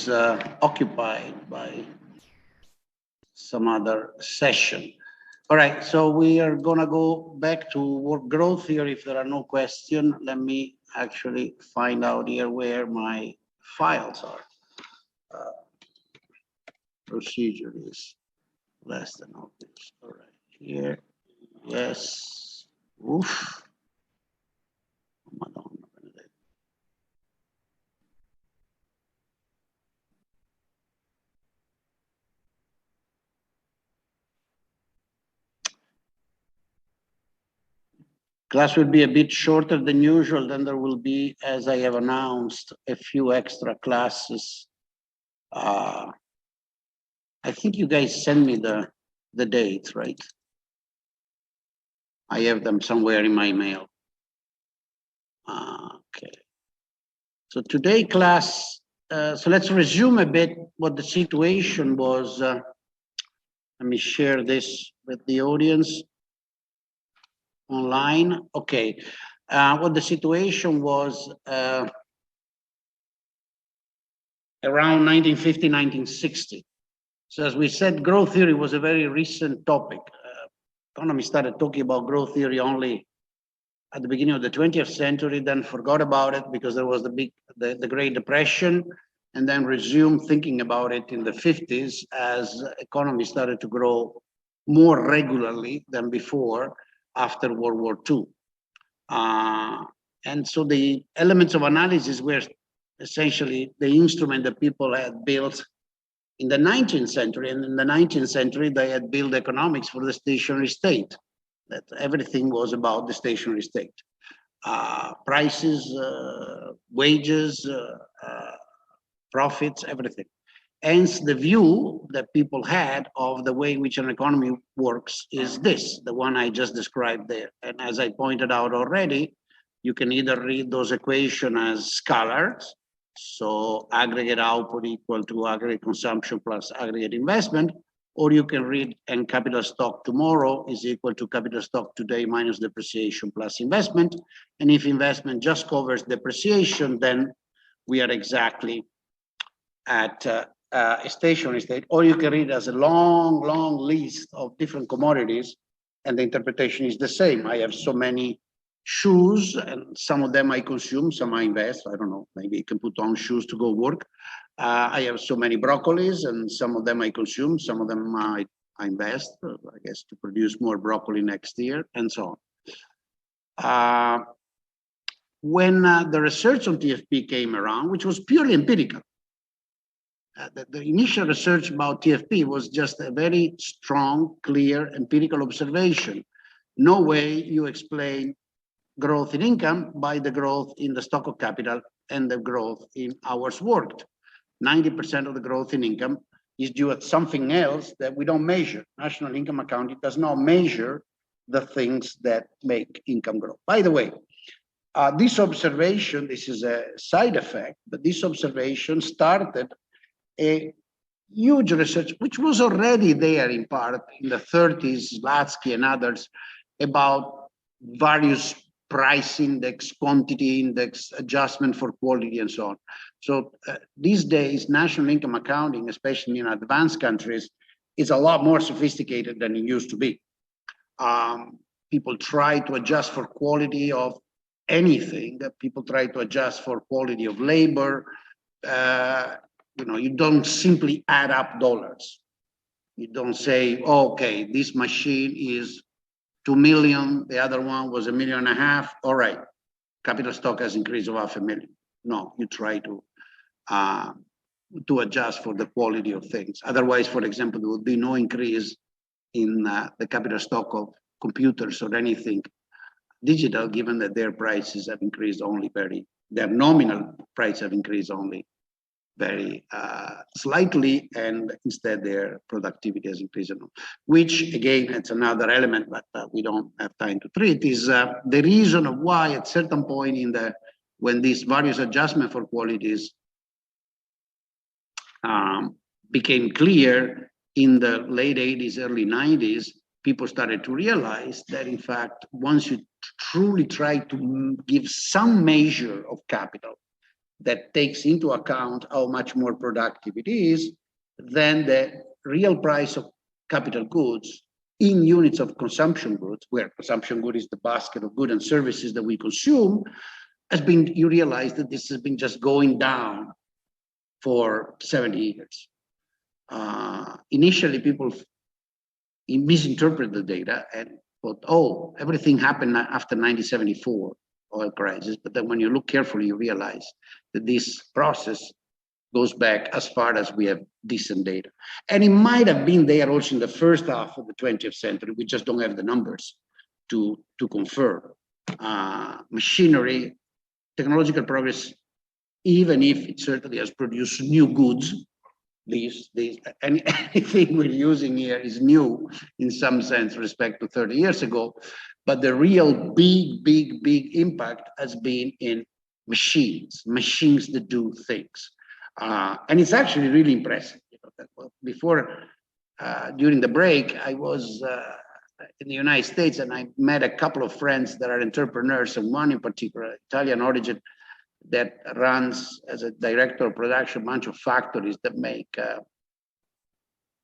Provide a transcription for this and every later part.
is occupied by some other session. All right, so we are gonna go back to work growth theory if there are no questions. Let me actually find out here where my files are. Procedure is less than obvious. All right, here, yes, oof. Madonna. Class will be a bit shorter than usual. Then there will be, as I have announced, a few extra classes. I think you guys send me the dates, right? I have them somewhere in my mail. Okay. So today class, so let's resume a bit what the situation was. Let me share this with the audience online. Okay. What the situation was around 1950, 1960. So as we said, growth theory was a very recent topic. Economists started talking about growth theory only at the beginning of the 20th century, then forgot about it because there was the Great Depression, and then resumed thinking about it in the 50s as economy started to grow more regularly than before after World War II. And so the elements of analysis were essentially the instrument that people had built in the 19th century. And in the 19th century, they had built economics for the stationary state. That everything was about the stationary state. Prices, wages, profits, everything. Hence, the view that people had of the way in which an economy works is this, the one I just described there. And as I pointed out already, you can either read those equations as scalars, so aggregate output equal to aggregate consumption plus aggregate investment, or you can read and capital stock tomorrow is equal to capital stock today minus depreciation plus investment. And if investment just covers depreciation, then we are exactly at a stationary state, or you can read as a long, long list of different commodities, and the interpretation is the same. I have so many shoes, and some of them I consume, some I invest. I don't know, maybe you can put on shoes to go work. I have so many broccolis, and some of them I consume, some of them I invest, I guess, to produce more broccoli next year, and so on. When the research on TFP came around, which was purely empirical, the initial research about TFP was just a very strong, clear, empirical observation. No way you explain growth in income by the growth in the stock of capital and the growth in hours worked. 90% of the growth in income is due at something else that we don't measure. National income accounting does not measure the things that make income grow. By the way, this observation, this is a side effect, but this observation started a huge research, which was already there in part in the 30s, Latsky and others, about various price index, quantity index, adjustment for quality, and so on. So these days, national income accounting, especially in advanced countries, is a lot more sophisticated than it used to be. People try to adjust for quality of anything. People try to adjust for quality of labor. You don't simply add up dollars. You don't say, oh, okay, this machine is 2 million, the other one was 1.5 million. All right, capital stock has increased of 500,000. No, you try to adjust for the quality of things. Otherwise, for example, there would be no increase in the capital stock of computers or anything digital, given that their prices have increased only their nominal price have increased only very slightly, and instead their productivity has increased, which again, it's another element, but we don't have time to treat, is the reason of why at certain point when these various adjustment for qualities became clear in the late 80s, early 90s, people started to realize that in fact, once you truly try to give some measure of capital, that takes into account how much more productive it is than the real price of capital goods in units of consumption goods, where consumption good is the basket of goods and services that we consume, has been, you realize that this has been just going down for 70 years. Initially, people misinterpret the data and thought, oh, everything happened after 1974 oil crisis. But then when you look carefully, you realize that this process goes back as far as we have decent data. And it might have been there also in the first half of the 20th century. We just don't have the numbers to confirm. Machinery, technological progress, even if it certainly has produced new goods, anything we're using here is new in some sense respect to 30 years ago, but the real big impact has been in machines that do things. And it's actually really impressive. Before, during the break, I was in the United States and I met a couple of friends that are entrepreneurs, and one in particular, Italian origin, that runs as a director of production a bunch of factories that make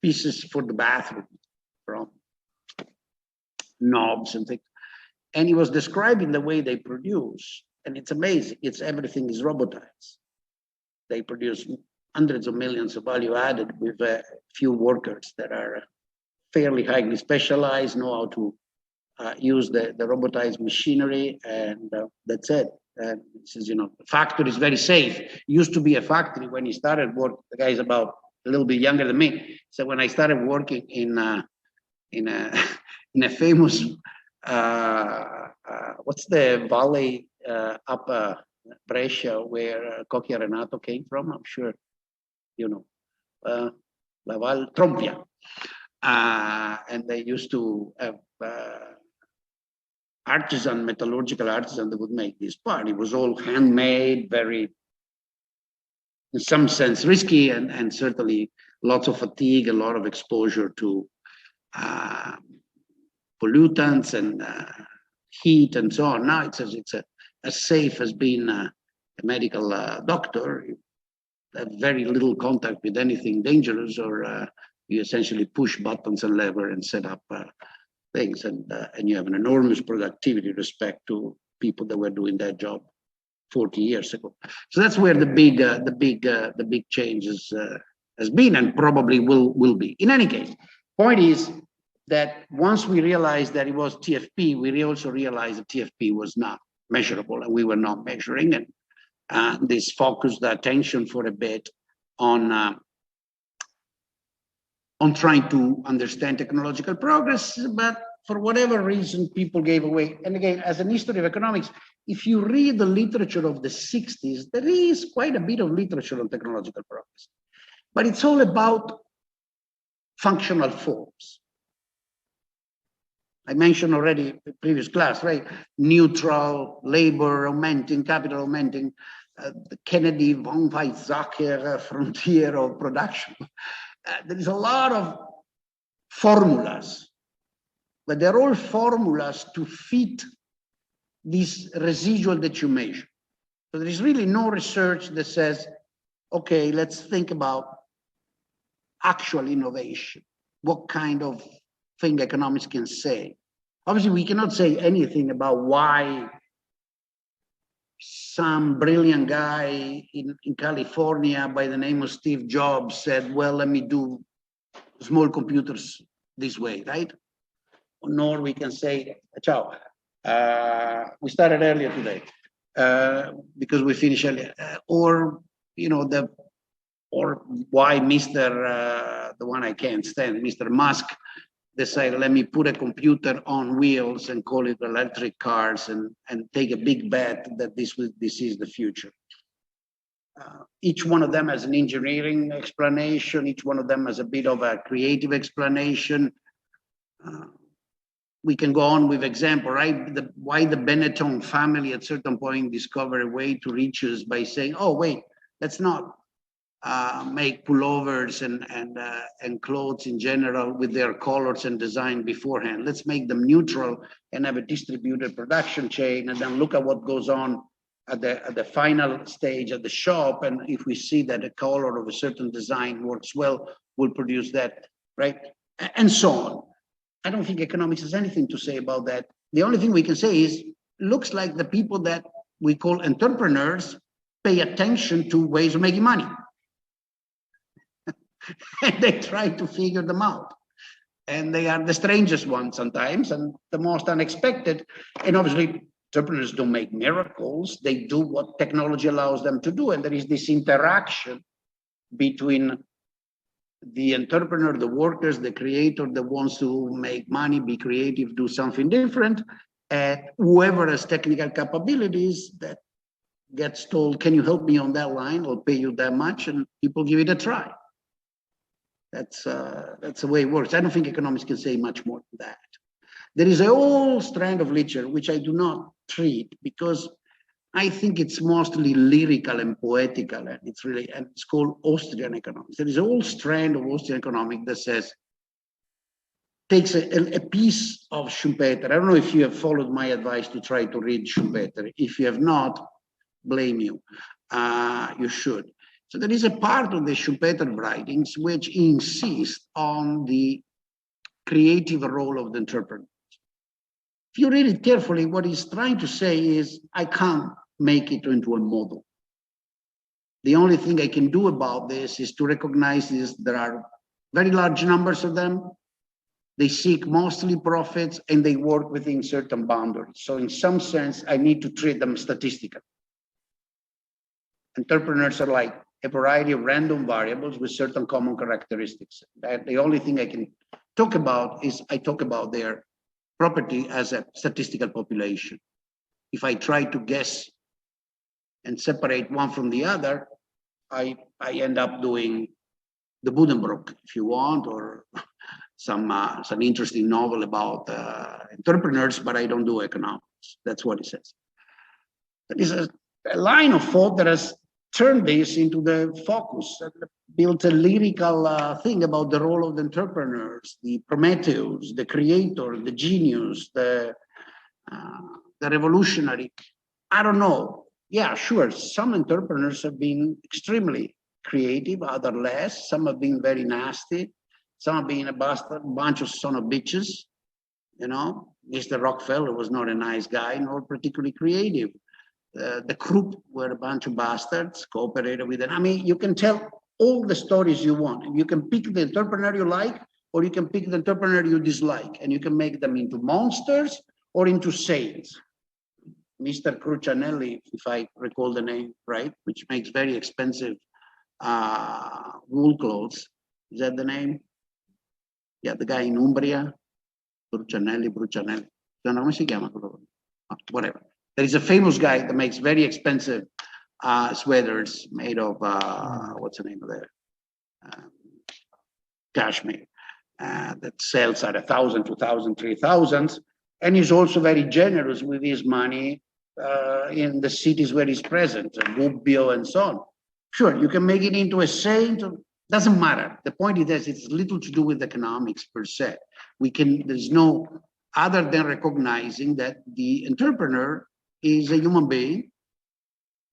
pieces for the bathroom, from knobs and things. And he was describing the way they produce, and it's amazing. Everything is robotized. They produce hundreds of millions of value added with a few workers that are fairly highly specialized, know how to use the robotized machinery, and that's it. And he says, the factory is very safe. It used to be a factory when he started work. The guy's about a little bit younger than me. So when I started working in a famous what's the valley up Brescia where Cocchi Renato came from? I'm sure La Val Trompia, and they used to have metallurgical artisan that would make this part. It was all handmade, very, in some sense, risky, and certainly lots of fatigue, a lot of exposure to pollutants and heat and so on. Now it's as safe as being a medical doctor. You have very little contact with anything dangerous, or you essentially push buttons and lever and set up things, and you have an enormous productivity with respect to people that were doing that job 40 years ago. So that's where the big changes has been, and probably will be. In any case, point is that once we realized that it was TFP, we also realized that TFP was not measurable, and we were not measuring, and this focused the attention for a bit on trying to understand technological progress, but for whatever reason, people gave away. And again, as an history of economics, if you read the literature of the 60s, there is quite a bit of literature on technological progress, but it's all about functional forms. I mentioned already in the previous class, right? Neutral, labor augmenting, capital augmenting, the Kennedy von Weizsäcker frontier of production. There is a lot of formulas, but they're all formulas to fit this residual that you measure. So there is really no research that says, okay, let's think about actual innovation. What kind of thing economics can say? Obviously, we cannot say anything about why some brilliant guy in California by the name of Steve Jobs said, well, let me do small computers this way, right? Nor we can say, ciao, we started earlier today because we finished earlier. Or why Mr. The one I can't stand, Mr. Musk, decided, let me put a computer on wheels and call it electric cars and take a big bet that this is the future. Each one of them has an engineering explanation. Each one of them has a bit of a creative explanation. We can go on with example, right? Why the Benetton family at certain point discovered a way to riches by saying, oh, wait, let's not make pullovers and clothes in general with their colors and design beforehand. Let's make them neutral and have a distributed production chain, and then look at what goes on at the final stage at the shop, and if we see that the color of a certain design works well, we'll produce that, right? And so on. I don't think economics has anything to say about that. The only thing we can say is, looks like the people that we call entrepreneurs pay attention to ways of making money. And they try to figure them out. And they are the strangest ones sometimes and the most unexpected. And obviously, entrepreneurs don't make miracles. They do what technology allows them to do. And there is this interaction between the entrepreneur, the workers, the creator that wants to make money, be creative, do something different. And whoever has technical capabilities that gets told, can you help me on that line? I'll pay you that much. And people give it a try. That's the way it works. I don't think economics can say much more than that. There is a whole strand of literature which I do not treat because I think it's mostly lyrical and poetical, and it's called Austrian economics. There is a whole strand of Austrian economics that says, takes a piece of Schumpeter. I don't know if you have followed my advice to try to read Schumpeter. If you have not, blame you. You should. So there is a part of the Schumpeter writings which insist on the creative role of the entrepreneur. If you read it carefully, what he's trying to say is, I can't make it into a model. The only thing I can do about this is to recognize this. There are very large numbers of them. They seek mostly profits and they work within certain boundaries. So in some sense, I need to treat them statistically. Entrepreneurs are like a variety of random variables with certain common characteristics. The only thing I can talk about is I talk about their property as a statistical population. If I try to guess and separate one from the other, I end up doing the Buddenbrook, if you want, or some interesting novel about entrepreneurs, but I don't do economics. That's what he says. There is a line of thought that has turned this into the focus and built a lyrical thing about the role of the entrepreneurs, the Prometheus, the creator, the genius, the revolutionary. I don't know. Yeah, sure. Some entrepreneurs have been extremely creative, other less. Some have been very nasty. Some have been a bunch of son of bitches. You know, Mr. Rockefeller was not a nice guy, nor particularly creative. The Krupp were a bunch of bastards, cooperated with them. I mean, you can tell all the stories you want. You can pick the entrepreneur you like, or you can pick the entrepreneur you dislike, and you can make them into monsters or into saints. Mr. Crucianelli, if I recall the name right, which makes very expensive wool clothes. Is that the name? Yeah, the guy in Umbria, Brucianelli. Don't know how si chiama. Whatever. There is a famous guy that makes very expensive sweaters made of, what's the name of that? Cashmere, that sells at 1,000, 2,000, 3,000. And he's also very generous with his money in the cities where he's present, Gubbio and so on. Sure, you can make it into a saint, doesn't matter. The point is that it's little to do with economics per se. There's no, other than recognizing that the entrepreneur is a human being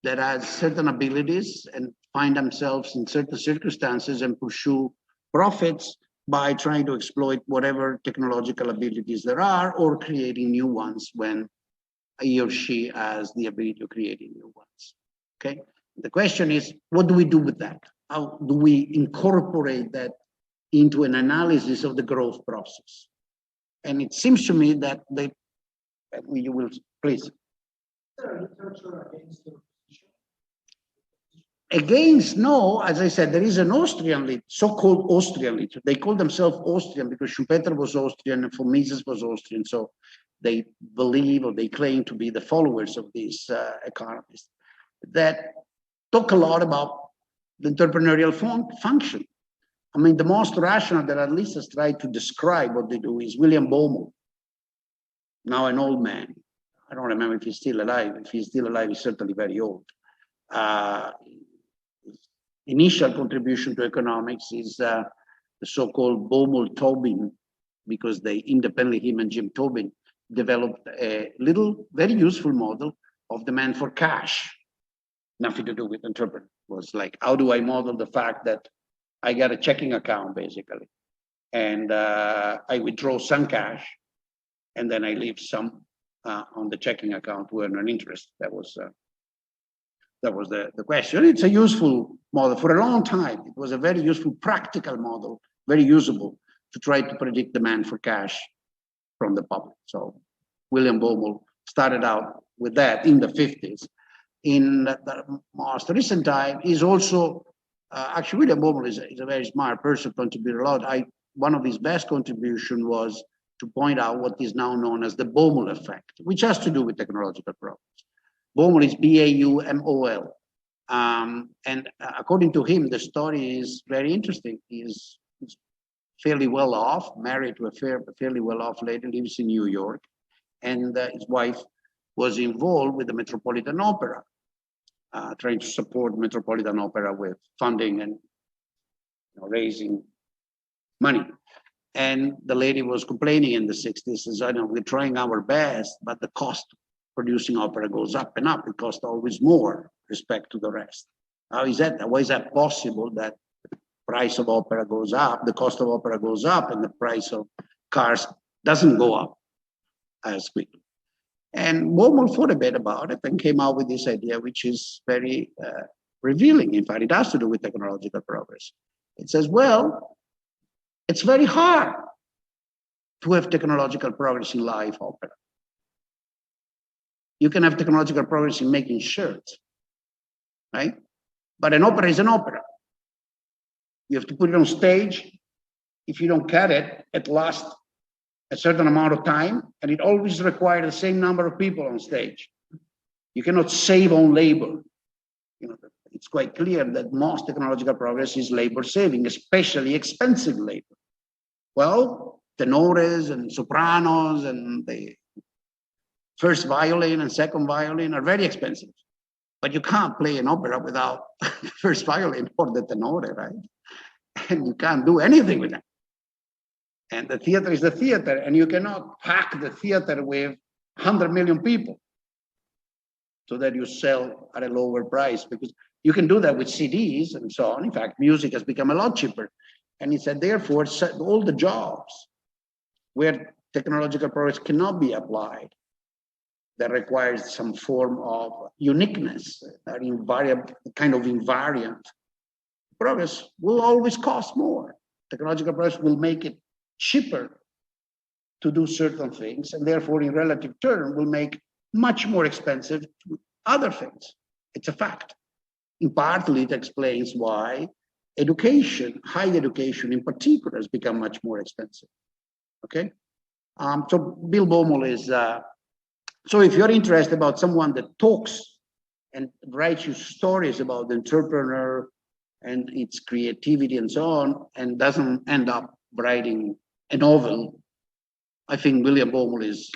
that has certain abilities and find themselves in certain circumstances and pursue profits by trying to exploit whatever technological abilities there are or creating new ones when he or she has the ability of creating new ones. Okay. The question is, what do we do with that? How do we incorporate that into an analysis of the growth process? And it seems to me that you will, please. Against, no, as I said, there is an Austrian, so-called Austrian literature. They call themselves Austrian because Schumpeter was Austrian and von Mises was Austrian. So they believe or they claim to be the followers of these economists that talk a lot about the entrepreneurial function. I mean, the most rational that at least has tried to describe what they do is William Bowml, now an old man. I don't remember if he's still alive. If he's still alive, he's certainly very old. Initial contribution to economics is the so-called Bowml-Tobin, because they independently, him and Jim Tobin, developed a little, very useful model of demand for cash. Nothing to do with entrepreneur. It was like, how do I model the fact that I got a checking account basically, and I withdraw some cash, and then I leave some on the checking account to earn an interest. That was the question. It's a useful model for a long time. It was a very useful practical model, very usable to try to predict demand for cash from the public. So William Bowml started out with that in the 50s. In the most recent time, he's also, actually William Bowml is a very smart person, contributed a lot. One of his best contributions was to point out what is now known as the Bowml Effect, which has to do with technological progress. Bowml is B-A-U-M-O-L. And according to him, the story is very interesting. He's fairly well off, married to a fairly well off lady, lives in New York, and his wife was involved with the Metropolitan Opera, trying to support Metropolitan Opera with funding and raising money. And the lady was complaining in the 60s, says, I know we're trying our best, but the cost of producing opera goes up and up. It costs always more respect to the rest. How is that? Why is that possible that the price of opera goes up, the cost of opera goes up, and the price of cars doesn't go up as quickly? And Bowml thought a bit about it and came out with this idea, which is very revealing. In fact, it has to do with technological progress. It says, well, it's very hard to have technological progress in live opera. You can have technological progress in making shirts, right? But an opera is an opera. You have to put it on stage. If you don't cut it, it lasts a certain amount of time, and it always requires the same number of people on stage. You cannot save on labor. It's quite clear that most technological progress is labor saving, especially expensive labor. Well, tenores and sopranos and the first violin and second violin are very expensive, but you can't play an opera without the first violin or the tenore, right? And you can't do anything with that. And the theater is the theater, and you cannot pack the theater with 100 million people so that you sell at a lower price, because you can do that with CDs and so on. In fact, music has become a lot cheaper. And he said, therefore, all the jobs where technological progress cannot be applied, that requires some form of uniqueness, that kind of invariant progress, will always cost more. Technological progress will make it cheaper to do certain things, and therefore, in relative terms, will make much more expensive other things. It's a fact. In partly, it explains why education, higher education in particular, has become much more expensive. Okay, so Bill Bowml is. So if you're interested about someone that talks and writes you stories about the entrepreneur and its creativity and so on, and doesn't end up writing a novel, I think William Bowml is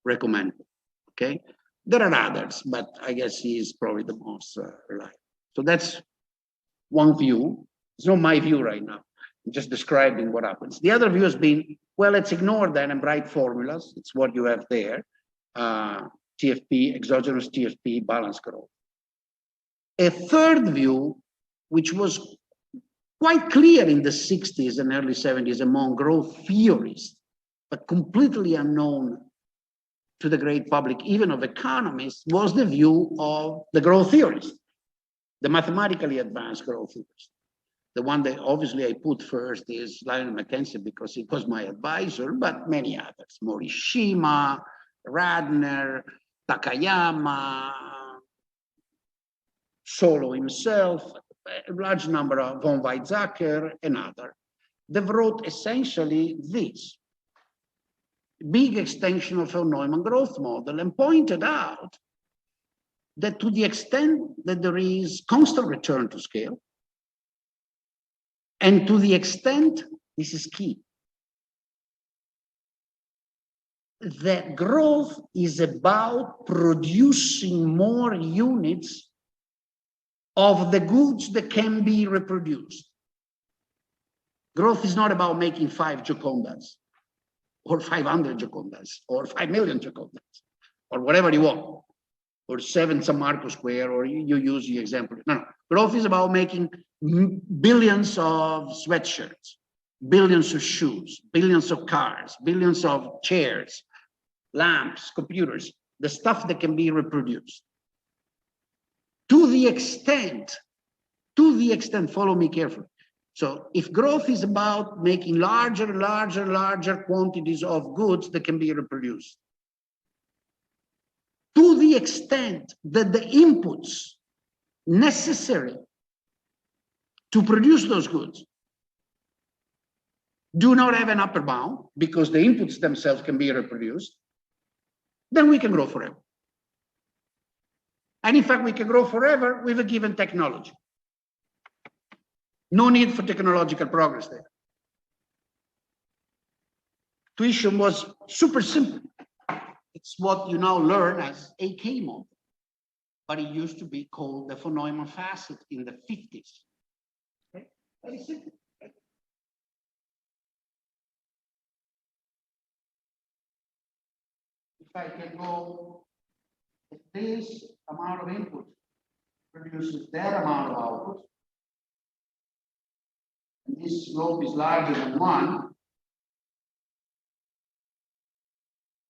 recommended. Okay, there are others, but I guess he is probably the most reliable. So that's one view. It's not my view right now. I'm just describing what happens. The other view has been, well, let's ignore that and write formulas. It's what you have there. TFP, exogenous TFP, balance growth. A third view, which was quite clear in the 60s and early 70s among growth theorists, but completely unknown to the great public, even of economists, was the view of the growth theorists, the mathematically advanced growth theorists. The one that obviously I put first is Lionel Mackenzie because he was my advisor, but many others, Morishima, Radner, Takayama, Solo himself, a large number of von Weizsäcker and others. They wrote essentially this big extension of a Neumann growth model and pointed out that to the extent that there is constant return to scale, and to the extent, this is key, that growth is about producing more units of the goods that can be reproduced. Growth is not about making 5 Giocondas or 500 Giocondas or 5 million Giocondas or whatever you want. or 7 San Marco Square, or you use the example. No. Growth is about making billions of sweatshirts, billions of shoes, billions of cars, billions of chairs, lamps, computers, the stuff that can be reproduced. To the extent, follow me carefully. So if growth is about making larger and larger and larger quantities of goods that can be reproduced, to the extent that the inputs necessary to produce those goods do not have an upper bound because the inputs themselves can be reproduced, then we can grow forever. And in fact, we can grow forever with a given technology. No need for technological progress there. Tuition was super simple. It's what you now learn as AK model, but it used to be called the von Neumann facet in the 50s. Okay? Very simple. Okay? If I can go, if this amount of input produces that amount of output, and this slope is larger than 1,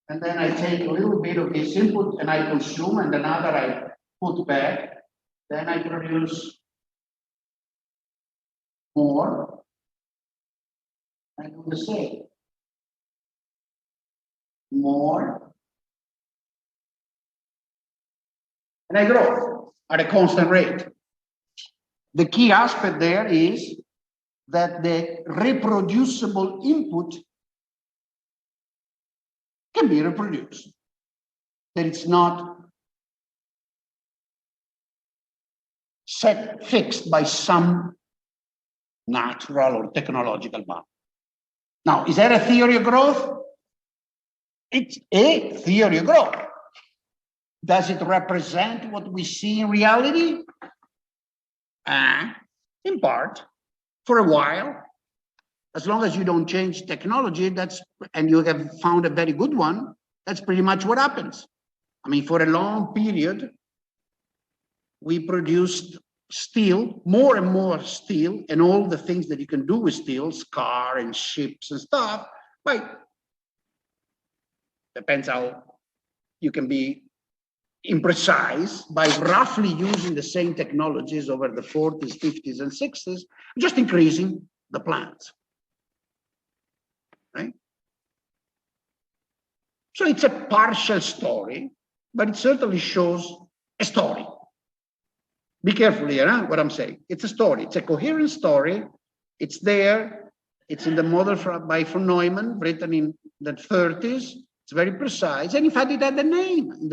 and then I take a little bit of this input and I consume, and another I put back, then I produce more. I do the same. More. And I grow at a constant rate. The key aspect there is that the reproducible input can be reproduced. That it's not fixed by some natural or technological bound. Now, is that a theory of growth? It's a theory of growth. Does it represent what we see in reality? In part, for a while. As long as you don't change technology, and you have found a very good one, that's pretty much what happens. I mean, for a long period, we produced steel, more and more steel, and all the things that you can do with steel, car and ships and stuff, but depends how you can be imprecise, by roughly using the same technologies over the 40s, 50s, and 60s, just increasing the plants. Right? So it's a partial story, but it certainly shows a story. Be careful here, what I'm saying. It's a story. It's a coherent story. It's there. It's in the model by von Neumann, written in the 30s. It's very precise. And in fact, it had a name in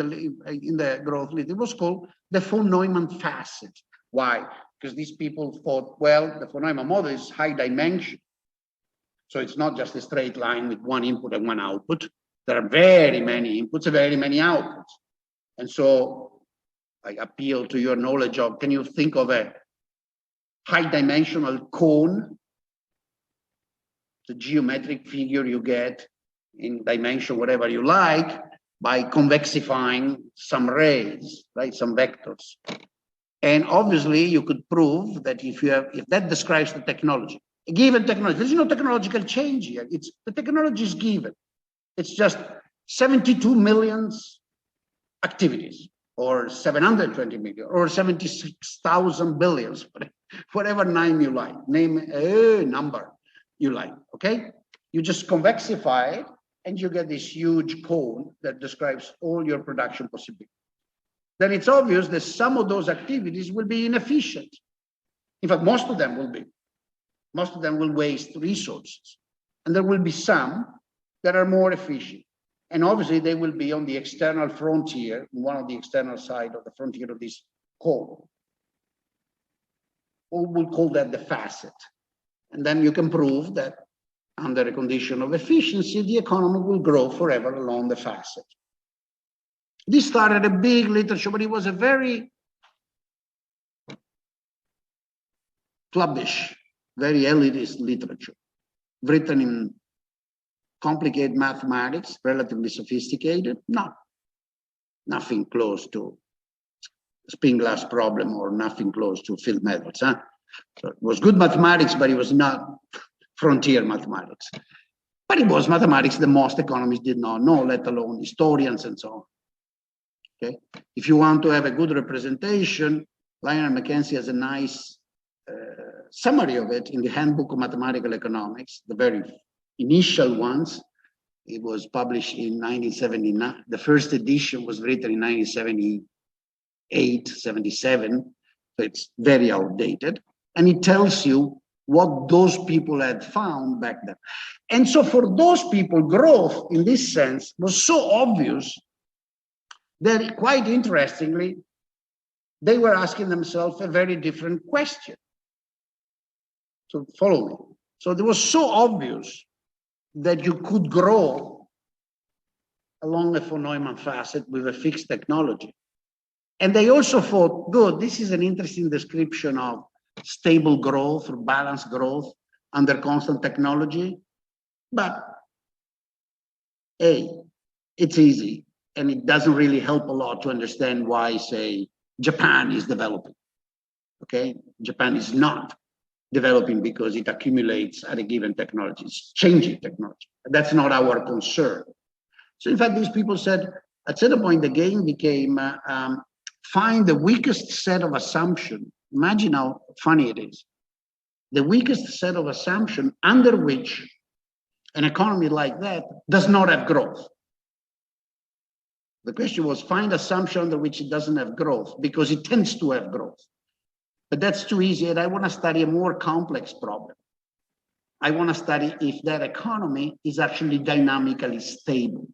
the growth list. It was called the von Neumann facet. Why? Because these people thought, well, the von Neumann model is high dimension. So it's not just a straight line with one input and one output. There are very many inputs and very many outputs. And so I appeal to your knowledge of, can you think of a high dimensional cone? The geometric figure you get in dimension, whatever you like, by convexifying some rays, right? Some vectors. And obviously you could prove that if that describes the technology, a given technology, there's no technological change here. The technology is given. It's just 72 million activities, or 720 million, or 76,000 billions, whatever name you like, name a number you like, okay? You just convexify it, and you get this huge cone that describes all your production possibilities. Then it's obvious that some of those activities will be inefficient. In fact, most of them will be. Most of them will waste resources. And there will be some that are more efficient. And obviously they will be on the external frontier, one of the external side of the frontier of this cone. We'll call that the facet. And then you can prove that under a condition of efficiency, the economy will grow forever along the facet. This started a big literature, but it was a very clubbish, very elitist literature, written in complicated mathematics, relatively sophisticated, nothing close to spin glass problem or nothing close to filled metals. Huh? So it was good mathematics, but it was not frontier mathematics. But it was mathematics that most economists did not know, let alone historians and so on. Okay, if you want to have a good representation, Lionel Mackenzie has a nice summary of it in the Handbook of Mathematical Economics, the very initial ones. It was published in 1979. The first edition was written in 1978, 77. So it's very outdated. And it tells you what those people had found back then. And so for those people, growth in this sense was so obvious that, quite interestingly, they were asking themselves a very different question. So follow me. So it was so obvious that you could grow along a von Neumann facet with a fixed technology. And they also thought, good, this is an interesting description of stable growth or balanced growth under constant technology. But A, it's easy, and it doesn't really help a lot to understand why, say, Japan is developing. Okay, Japan is not developing because it accumulates at a given technology. It's changing technology. That's not our concern. So in fact, these people said, at certain point, the game became find the weakest set of assumption. Imagine how funny it is. The weakest set of assumption under which an economy like that does not have growth. The question was find assumption under which it doesn't have growth because it tends to have growth. But that's too easy, and I want to study a more complex problem. I want to study if that economy is actually dynamically stable.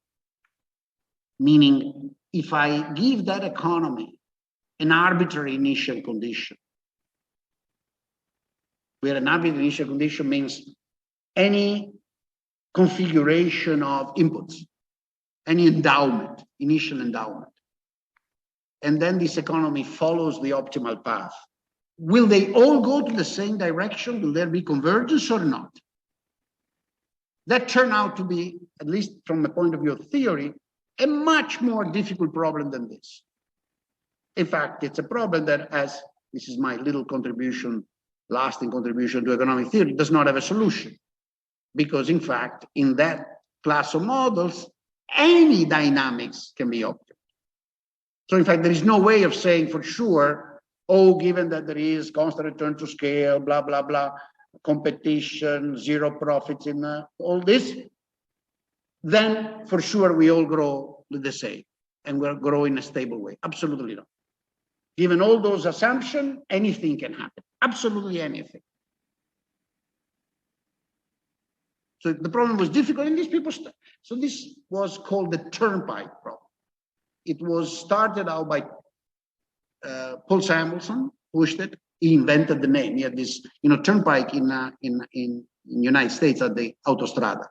Meaning, if I give that economy an arbitrary initial condition, where an arbitrary initial condition means any configuration of inputs, any endowment, initial endowment, and then this economy follows the optimal path. Will they all go to the same direction? Will there be convergence or not? That turned out to be, at least from the point of view of theory, a much more difficult problem than this. In fact, it's a problem that, as this is my little contribution, lasting contribution to economic theory, does not have a solution. Because in fact, in that class of models, any dynamics can be obtained. So in fact, there is no way of saying for sure, oh, given that there is constant return to scale, blah, blah, blah, competition, zero profits in all this, then for sure we all grow the same and we'll grow in a stable way. Absolutely not. Given all those assumptions, anything can happen. Absolutely anything. So the problem was difficult, and these people, so this was called the turnpike problem. It was started out by Paul Samuelson, pushed it. He invented the name. He had this, turnpike in United States at the autostrada.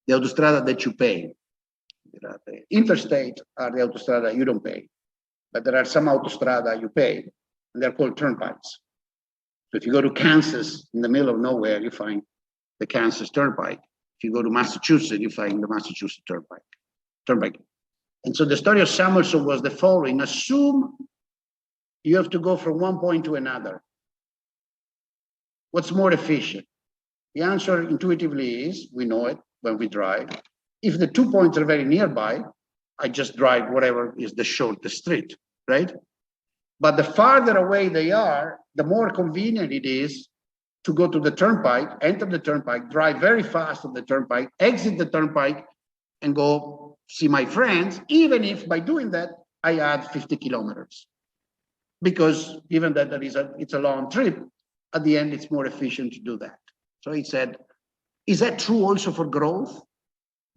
The autostrada that you pay. The interstate are the autostrada you don't pay. But there are some autostrada you pay, and they're called turnpikes. So if you go to Kansas, in the middle of nowhere, you find the Kansas Turnpike. If you go to Massachusetts, you find the Massachusetts Turnpike. And so the story of Samuelson was the following. Assume you have to go from one point to another. What's more efficient? The answer intuitively is, we know it when we drive. If the 2 points are very nearby, I just drive whatever is the shortest street, right? But the farther away they are, the more convenient it is to go to the turnpike, enter the turnpike, drive very fast on the turnpike, exit the turnpike, and go see my friends, even if by doing that, I add 50 kilometers. Because given that it's a long trip, at the end, it's more efficient to do that. So he said, is that true also for growth?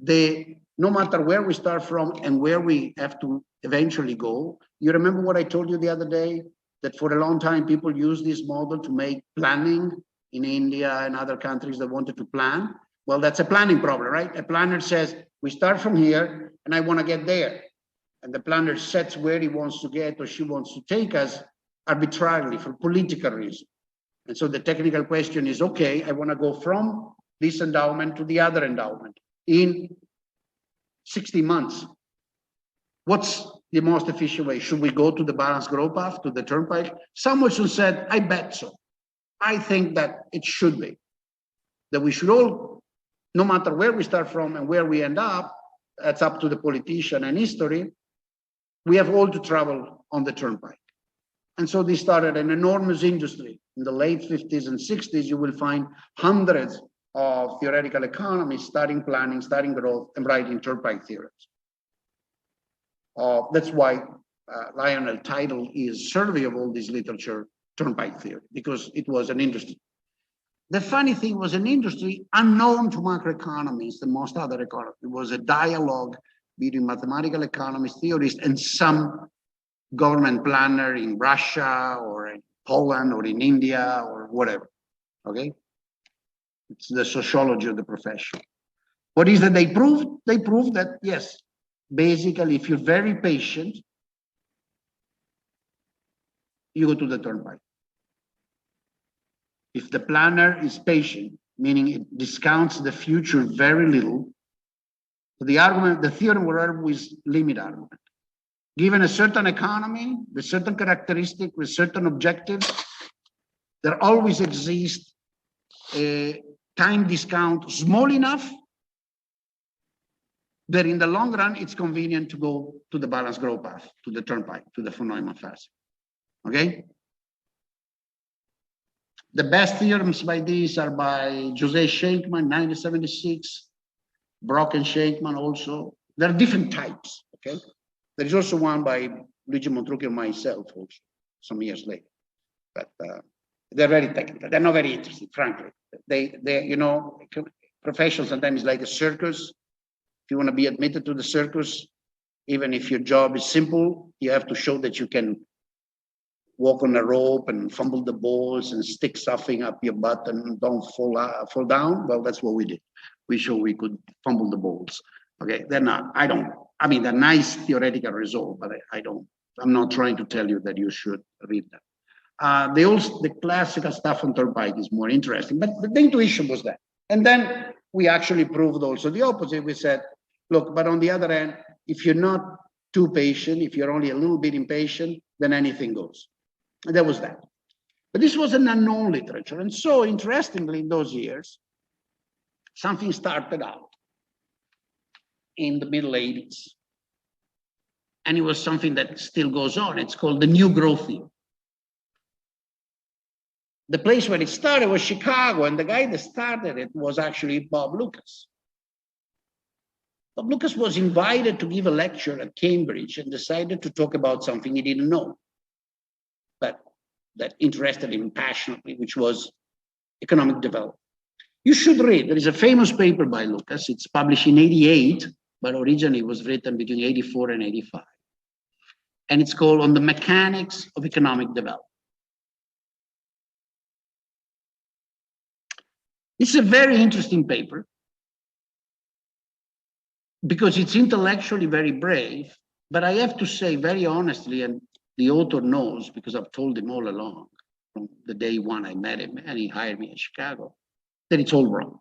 No matter where we start from and where we have to eventually go, you remember what I told you the other day? That for a long time, people used this model to make planning in India and other countries that wanted to plan. Well, that's a planning problem, right? A planner says, we start from here and I want to get there. And the planner sets where he wants to get or she wants to take us arbitrarily for political reasons. And so the technical question is, okay, I want to go from this endowment to the other endowment in 60 months. What's the most efficient way? Should we go to the balanced growth path, to the turnpike? Samuelson said, I bet so. I think that it should be. That we should all, no matter where we start from and where we end up, that's up to the politician and history, we have all to travel on the turnpike. And so they started an enormous industry. In the late 50s and 60s, you will find hundreds of theoretical economists studying planning, studying growth, and writing turnpike theories. That's why Lionel titled his survey of all this literature turnpike theory, because it was an industry. The funny thing was an industry unknown to macroeconomists and most other economists. It was a dialogue between mathematical economists, theorists, and some government planner in Russia or in Poland or in India or whatever, okay? It's the sociology of the profession. What is that they proved? They proved that, yes, basically, if you're very patient, you go to the turnpike. If the planner is patient, meaning it discounts the future very little, the argument, the theorem will always limit argument. Given a certain economy, with certain characteristic, with certain objectives, there always exists a time discount small enough that in the long run, it's convenient to go to the balanced growth path, to the turnpike, to the von Neumann phase. Okay? The best theorems by this are by Jose Schenkman, 1976, Brock and Schenkman also. There are different types, okay? There is also one by Luigi Montrucchi and myself also, some years later. But they're very technical. They're not very interesting, frankly. They you know, profession sometimes is like a circus. If you want to be admitted to the circus, even if your job is simple, you have to show that you can walk on a rope and fumble the balls and stick something up your butt and don't fall down. Well, that's what we did. We showed we could fumble the balls. Okay, they're not, I mean, they're nice theoretical results, but I'm not trying to tell you that you should read them. The classical stuff on turnpike is more interesting, but the intuition was that. And then we actually proved also the opposite. We said, look, but on the other hand, if you're not too patient, if you're only a little bit impatient, then anything goes. And that was that. But this was an unknown literature. And so interestingly, in those years, something started out in the middle 80s. And it was something that still goes on. It's called the New Growth Theory. The place where it started was Chicago, and the guy that started it was actually Bob Lucas. Bob Lucas was invited to give a lecture at Cambridge and decided to talk about something he didn't know, but that interested him passionately, which was economic development. You should read, there is a famous paper by Lucas. It's published in 88, but originally it was written between 84 and 85. And it's called On the Mechanics of Economic Development. It's a very interesting paper because it's intellectually very brave, but I have to say very honestly, and the author knows because I've told him all along from the day one I met him and he hired me in Chicago, that it's all wrong.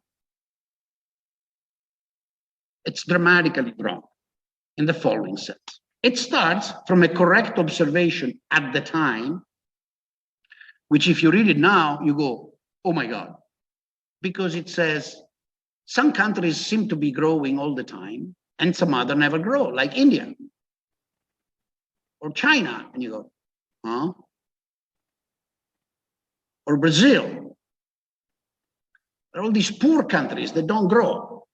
It's dramatically wrong in the following sense. It starts from a correct observation at the time, which if you read it now, you go, oh my God. Because it says some countries seem to be growing all the time and some other never grow, like India or China. And you go, huh? Or Brazil. There are all these poor countries that don't grow.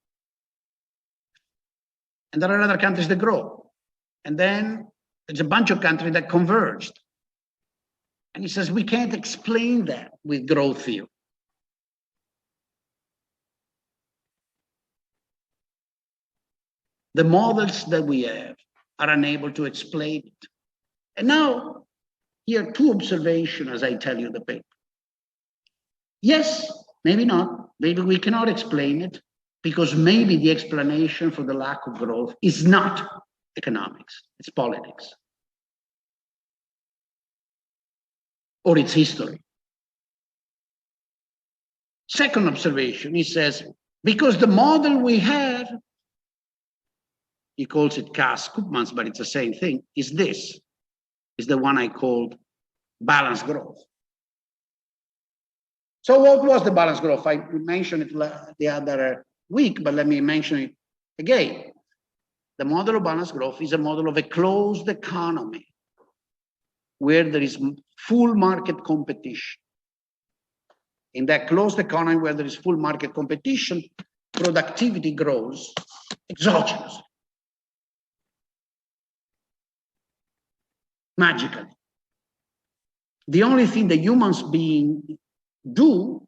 And there are other countries that grow. And then there's a bunch of countries that converged. And he says, we can't explain that with growth theory. The models that we have are unable to explain it. And now, here are two observations as I tell you the paper. Yes, maybe not. Maybe we cannot explain it because maybe the explanation for the lack of growth is not economics, it's politics. Or it's history. Second observation, he says, because the model we have he calls it Cass-Koopmans, but it's the same thing, is this, is the one I called balanced growth. So what was the balanced growth? I mentioned it the other week, but let me mention it again. The model of balanced growth is a model of a closed economy where there is full market competition. In that closed economy where there is full market competition, productivity grows exogenously, magically. The only thing the humans being do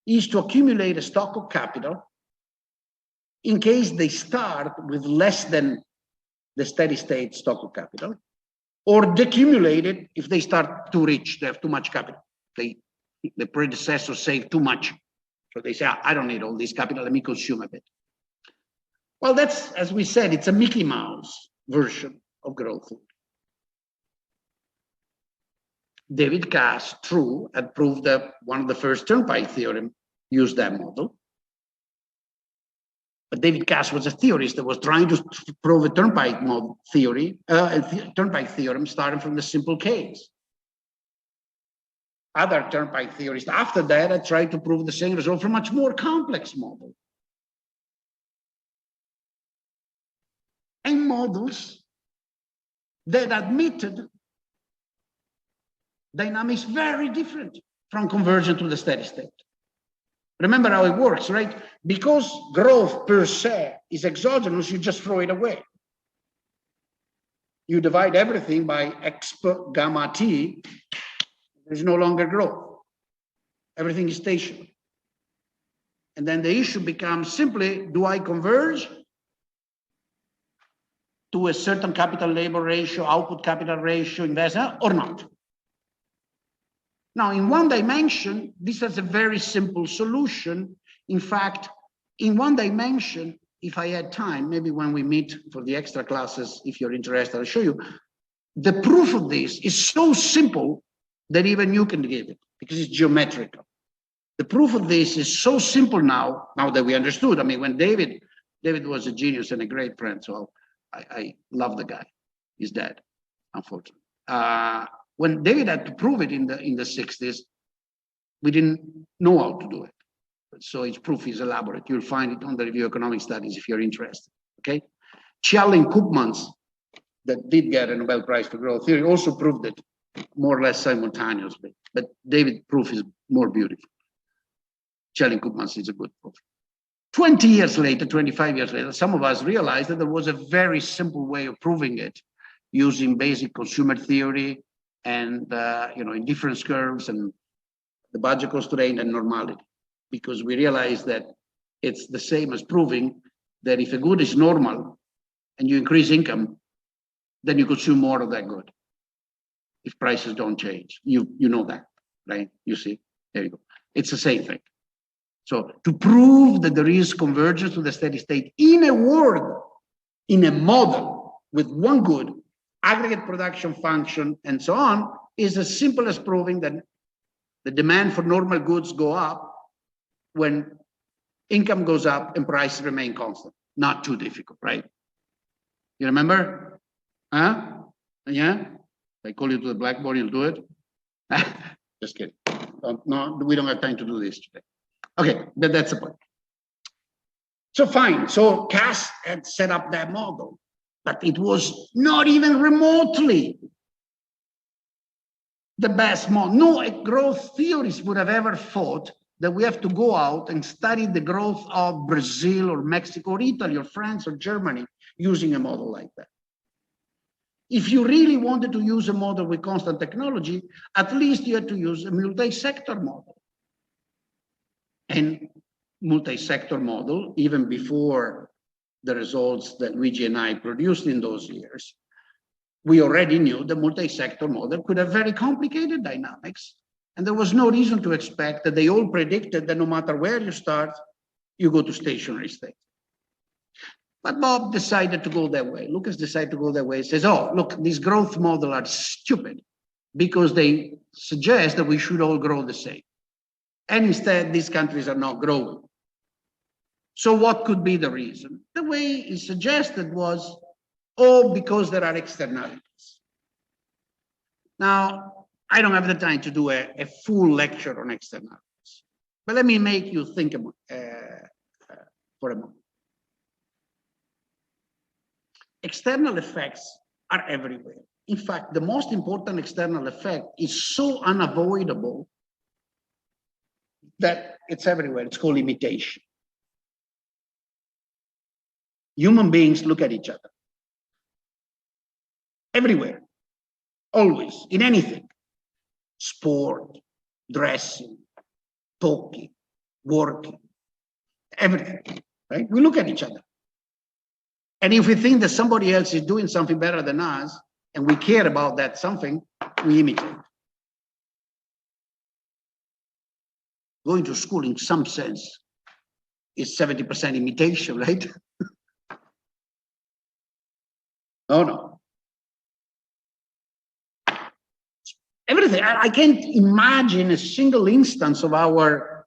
is to accumulate a stock of capital in case they start with less than the steady state stock of capital, or decumulate it if they start too rich, they have too much capital. The predecessors saved too much. So they say, I don't need all this capital, let me consume a bit. Well, that's, as we said, it's a Mickey Mouse version of growth. David Cass, true, had proved that one of the first turnpike theorem used that model. But David Cass was a theorist that was trying to prove a turnpike model theory, turnpike theorem starting from the simple case. Other turnpike theorists after that had tried to prove the same result from a much more complex model. And models that admitted dynamics very different from convergent to the steady state. Remember how it works, right? Because growth per se is exogenous, you just throw it away. You divide everything by exp gamma t, there's no longer growth. Everything is stationary. And then the issue becomes simply, do I converge to a certain capital labor ratio, output capital ratio, investment, or not? Now, in one dimension, this has a very simple solution. In fact, in one dimension, if I had time, maybe when we meet for the extra classes, if you're interested, I'll show you. The proof of this is so simple that even you can give it, because it's geometrical. The proof of this is so simple now that we understood. I mean, when David was a genius and a great friend, so I love the guy. He's dead, unfortunately. When David had to prove it in the 60s, we didn't know how to do it. So his proof is elaborate. You'll find it on the Review of Economic Studies if you're interested, okay? Chial and Koopmans, that did get a Nobel Prize for Growth Theory, also proved it more or less simultaneously, but David's proof is more beautiful. Chial and Koopmans is a good proof. 20 years later, 25 years later, some of us realized that there was a very simple way of proving it using basic consumer theory and indifference curves and the budget constraint and normality, because we realized that it's the same as proving that if a good is normal and you increase income, then you consume more of that good. If prices don't change, you know that, right? You see, there you go. It's the same thing. So to prove that there is convergence to the steady state in a world, in a model with one good, aggregate production function, and so on, is as simple as proving that the demand for normal goods go up when income goes up and prices remain constant. Not too difficult, right? You remember? Huh? Yeah? I call you to the blackboard, you'll do it? Just kidding. No, we don't have time to do this today. Okay, but that's the point. So fine, so Cass had set up that model, but it was not even remotely the best model. No growth theorists would have ever thought that we have to go out and study the growth of Brazil or Mexico or Italy or France or Germany using a model like that. If you really wanted to use a model with constant technology, at least you had to use a multi-sector model. And multi-sector model, even before the results that Luigi and I produced in those years, we already knew the multi-sector model could have very complicated dynamics. And there was no reason to expect that they all predicted that no matter where you start, you go to stationary state. But Bob decided to go that way. Lucas decided to go that way. He says, oh, look, these growth models are stupid because they suggest that we should all grow the same. And instead, these countries are not growing. So what could be the reason? The way he suggested was, oh, because there are externalities. Now, I don't have the time to do a full lecture on externalities, but let me make you think about, for a moment. External effects are everywhere. In fact, the most important external effect is so unavoidable that it's everywhere. It's called imitation. Human beings look at each other. Everywhere. Always. In anything. Sport, dressing, talking, working, everything. Right? We look at each other. And if we think that somebody else is doing something better than us, and we care about that something, we imitate. Going to school, in some sense, is 70% imitation, right? No. Everything. I can't imagine a single instance of our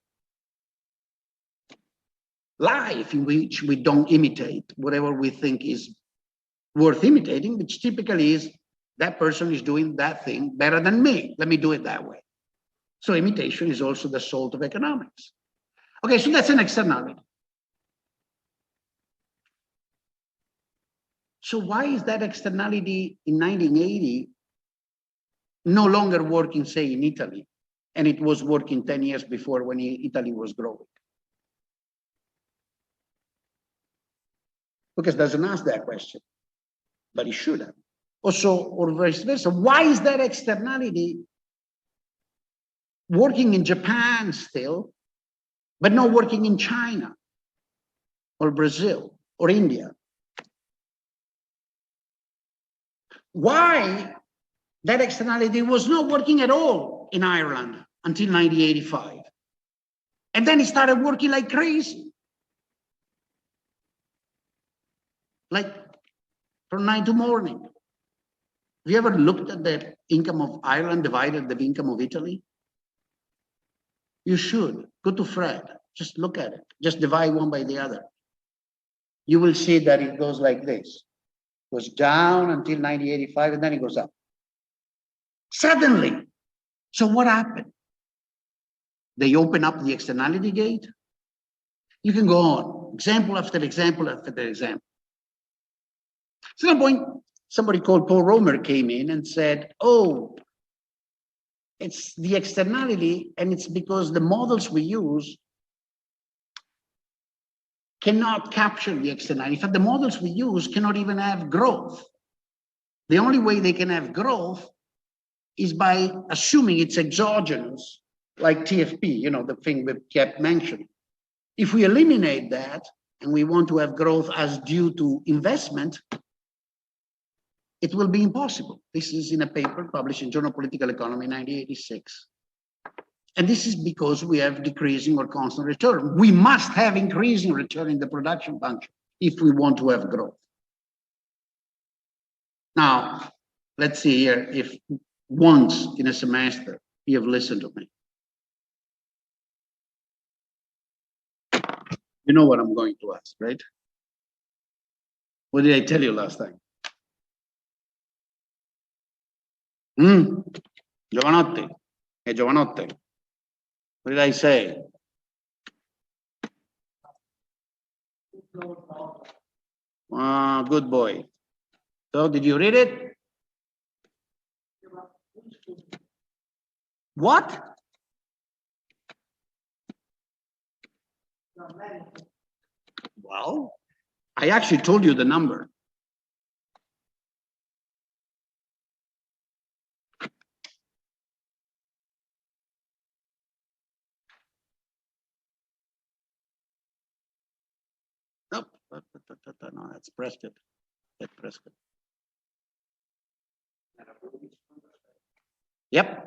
life in which we don't imitate whatever we think is worth imitating, which typically is that person is doing that thing better than me. Let me do it that way. So imitation is also the salt of economics. Okay, so that's an externality. So why is that externality in 1980 no longer working, say, in Italy, and it was working 10 years before when Italy was growing? Because it doesn't ask that question, but it should have. Also, or vice versa. Why is that externality working in Japan still, but not working in China or Brazil or India? Why that externality was not working at all in Ireland until 1985. And then it started working like crazy. Like from night to morning. Have you ever looked at the income of Ireland divided the income of Italy? You should. Go to Fred. Just look at it. Just divide one by the other. You will see that it goes like this. It goes down until 1985, and then it goes up. Suddenly. So what happened? They open up the externality gate. You can go on, example after example after example. At some point, somebody called Paul Romer came in and said, oh, it's the externality, and it's because the models we use cannot capture the externality. In fact, the models we use cannot even have growth. The only way they can have growth is by assuming it's exogenous, like TFP, you know, the thing we kept mentioning. If we eliminate that and we want to have growth as due to investment, it will be impossible. This is in a paper published in Journal of Political Economy, 1986. And this is because we have decreasing or constant return. We must have increasing return in the production function if we want to have growth. Now, let's see here if once in a semester you have listened to me. You know what I'm going to ask, right? What did I tell you last time? Giovanotti. Hey, Giovanotti. What did I say? Good boy. So, did you read it? What? Well, I actually told you the number. Nope. No, that's Prescott. That's Prescott. Yep.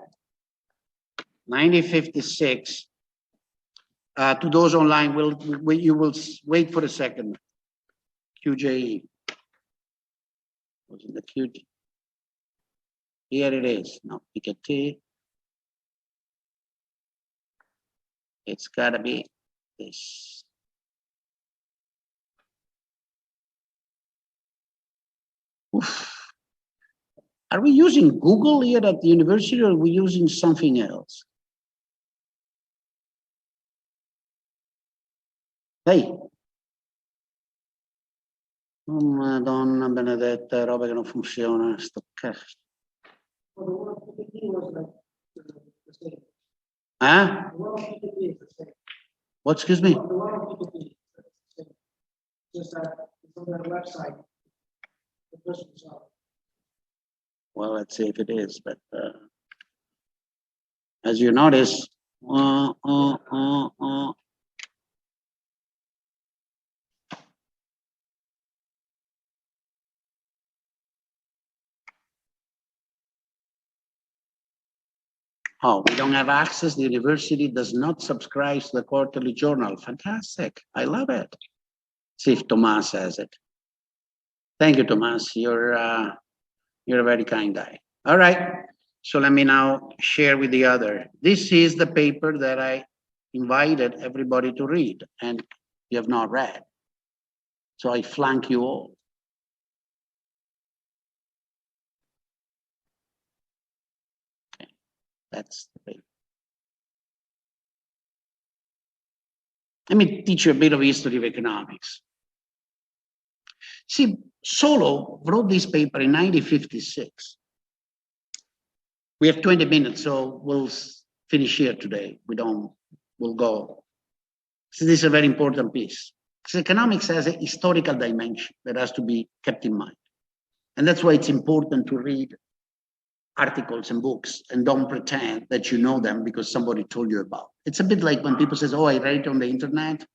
1956. To those online, you will wait for a second. QJE. Was it the QJ? Here it is. No, Piketty. It's gotta be this. Oof. Are we using Google here at the university, or are we using something else? Hey. Oh, Madonna benedetta, roba che non funziona, sto cazzo. Huh? What, excuse me? Well, let's see if it is, but as you notice, oh, we don't have access. The university does not subscribe to the quarterly journal. Fantastic. I love it. See if Tomas has it. Thank you, Tomas. You're a very kind guy. All right. So let me now share with the other. This is the paper that I invited everybody to read, and you have not read. So I flank you all. Okay. That's the paper. Let me teach you a bit of history of economics. See, Solo wrote this paper in 1956. We have 20 minutes, so we'll finish here today. We'll go. So this is a very important piece. Because economics has a historical dimension that has to be kept in mind. And that's why it's important to read articles and books and don't pretend that you know them because somebody told you about. It's a bit like when people say, oh, I read it on the internet,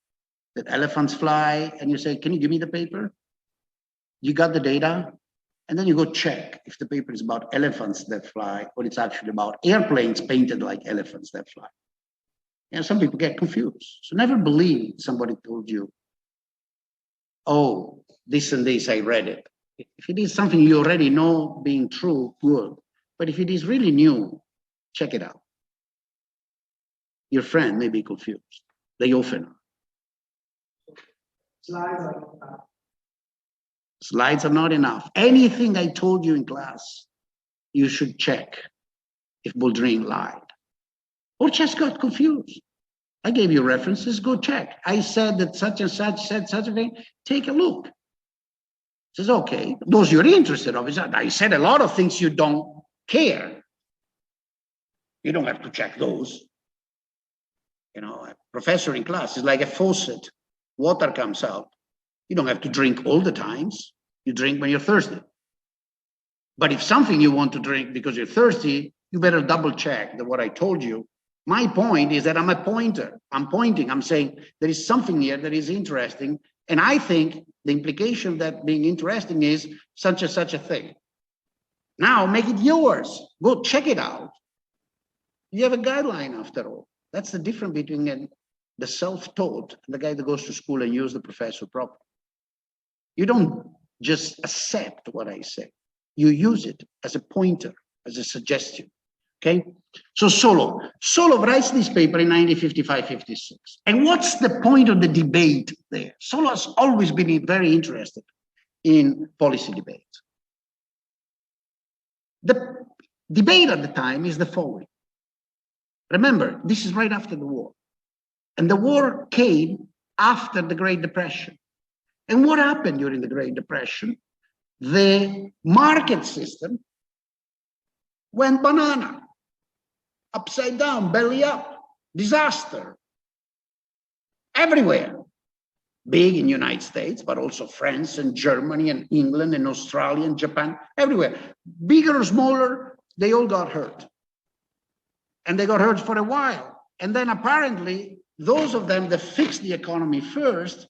that elephants fly, and you say, can you give me the paper? You got the data? And then you go check if the paper is about elephants that fly or it's actually about airplanes painted like elephants that fly. You know, some people get confused. So never believe somebody told you, oh, this and this, I read it. If it is something you already know being true, good. But if it is really new, check it out. Your friend may be confused. They often are. Slides are not enough. Anything I told you in class, you should check if Boldrin lied. Or just got confused. I gave you references, go check. I said that such and such said such a thing, take a look. Says, okay, those you're interested in. I said a lot of things you don't care. You don't have to check those. You know, a professor in class is like a faucet. Water comes out. You don't have to drink all the times. You drink when you're thirsty. But if something you want to drink because you're thirsty, you better double check that what I told you. My point is that I'm a pointer. I'm pointing. I'm saying there is something here that is interesting. And I think the implication of that being interesting is such and such a thing. Now make it yours. Go check it out. You have a guideline after all. That's the difference between the self-taught and the guy that goes to school and uses the professor properly. You don't just accept what I say. You use it as a pointer, as a suggestion. Okay? So Solo writes this paper in 1955-56. And what's the point of the debate there? Solo has always been very interested in policy debate. The debate at the time is the following. Remember, this is right after the war. And the war came after the Great Depression. And what happened during the Great Depression? The market system went banana, upside down, belly up, disaster. Everywhere. Big in the United States, but also France and Germany and England and Australia and Japan, everywhere. Bigger or smaller, they all got hurt. And they got hurt for a while. And then apparently, those of them that fixed the economy first